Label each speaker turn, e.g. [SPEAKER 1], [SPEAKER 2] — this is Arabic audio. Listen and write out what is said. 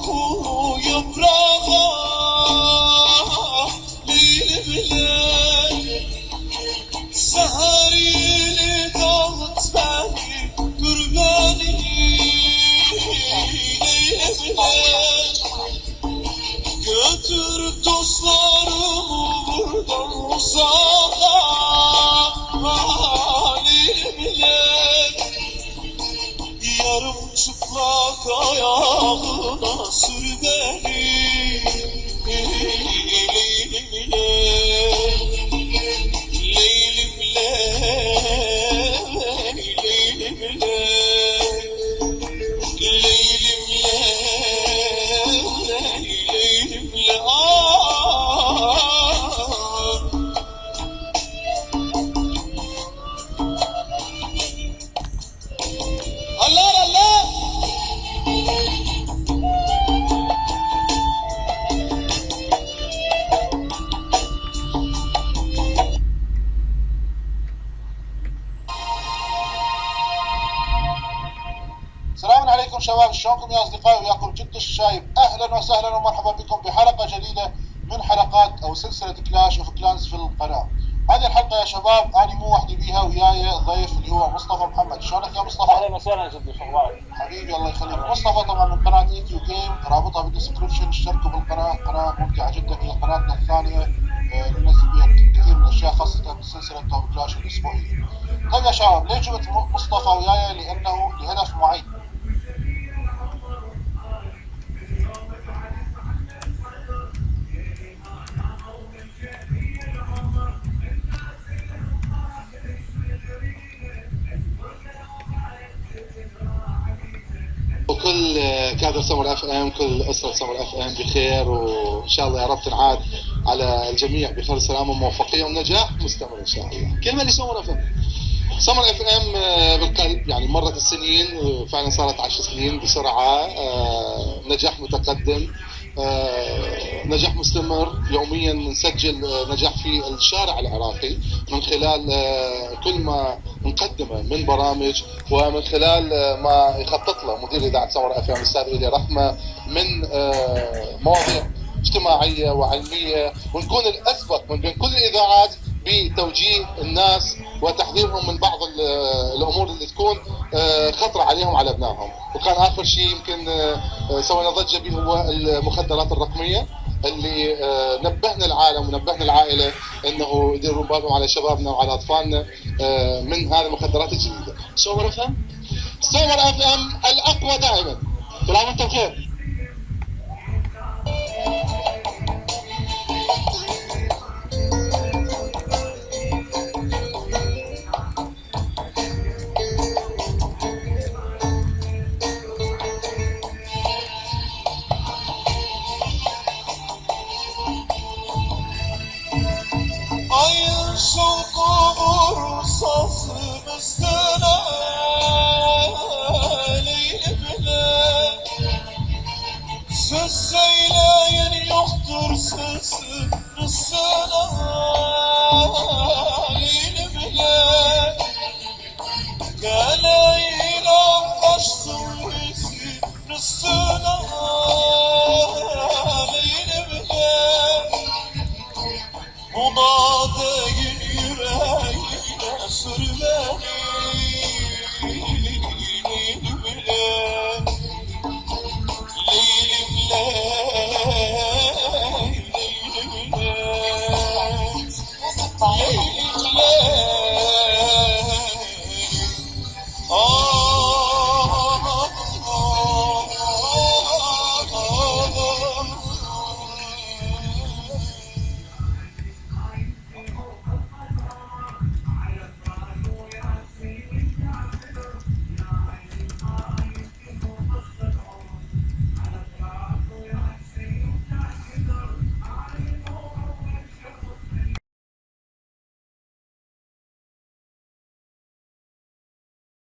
[SPEAKER 1] koku yaprağa Leylim leylim Seher yeni dağıt beni Dur beni Leylim leylim Götür dostlarımı buradan uzağa Leylim leylim Yarım çıplak ayağına sür beni Leylim Leylim Leylim Leylim Allah Allah السلام عليكم شباب شلونكم يا اصدقائي وياكم جد الشايب اهلا وسهلا ومرحبا بكم بحلقه جديده من حلقات او سلسله كلاش اوف كلانز في القناه. هذه الحلقه يا شباب انا مو وحدي بيها وياي ضيف اللي هو مصطفى محمد. شلونك يا مصطفى؟
[SPEAKER 2] اهلا وسهلا جد شو اخبارك؟
[SPEAKER 1] حبيبي الله يخليك. مصطفى طبعا من قناه اي كيو جيم رابطها بالدسكربشن. اشتركوا بالقناه، قناه ممتعه جدا، هي قناتنا الثانيه ننزل بها كثير من الاشياء خاصه بسلسله توب كلاش الاسبوعيه. طيب يا شباب ليش جبت مصطفى وياي؟ لانه لهدف معين.
[SPEAKER 3] وكل كادر سمر اف ام، كل اسره سمر اف ام بخير، وان شاء الله يا رب تنعاد على الجميع بخير سلامه وموفقيه ونجاح مستمر ان شاء الله. كلمه لسمر اف ام. سمر اف ام بالقلب، يعني مرت السنين فعلا صارت 10 سنين بسرعه. نجاح متقدم، نجاح مستمر، يوميا نسجل نجاح في الشارع العراقي من خلال كل ما نقدمه من برامج، ومن خلال ما يخطط له مدير اذاعه سمر اف ام الاستاذ إيليا رحمه من مواضيع اجتماعيه وعلميه، ونكون الاسبق من بين كل الاذاعات بتوجيه الناس وتحذيرهم من بعض الامور اللي تكون خطره عليهم وعلى ابنائهم. وكان اخر شيء يمكن سوينا ضجه به هو المخدرات الرقميه اللي نبهنا العالم ونبهنا العائله انه يديروا بالهم على شبابنا وعلى اطفالنا من هذه المخدرات الجديده. سمر اف ام، سمر اف ام الاقوى دائما. كل عام وانتم بخير.
[SPEAKER 1] Ayın şoku vursa üstüne Leylim leylim Söz söyleyen yoktur sözün üstüne Leylim leylim Geleyle kaçtım yüzün üstüne Leylim leylim Bu da değil yüreğine sür beni